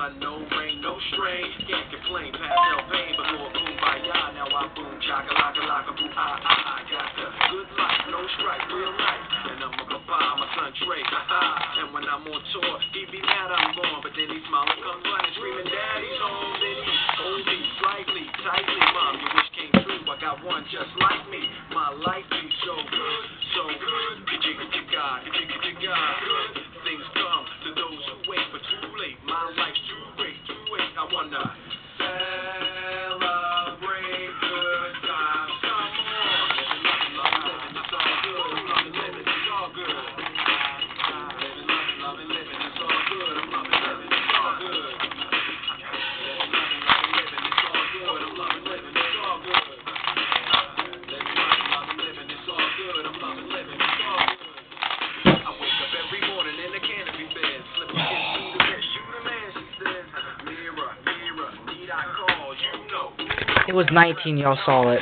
sun, no rain, no strain. Can't complain, past no pain, before kumbaya. Now I boom, chaka, laka, laka, boo, I got the good life, no strife, real life. And I'm a papa, my son Trey, and when I'm on tour, he be mad I'm gone, but then he smile and come running, screaming, Daddy's home. Then he hold me slightly, tightly. Mom, your wish came true, I got one just like me. My life be so good, so good. God, God. Things come to those who wait, but too late. My life's too great, I wanna celebrate good times. Come on, living, it's all good. I'm loving living, it's all good. Living, it's all good. I'm loving living, it's all good. Living, it's all good. I'm loving living, it's all good. Living, it's all good. I'm loving living, it's all good. I wake up every morning in the canopy bed, slipping through the bed. You the man, she says. Mirror, need I call? You know. It was 19, y'all saw it.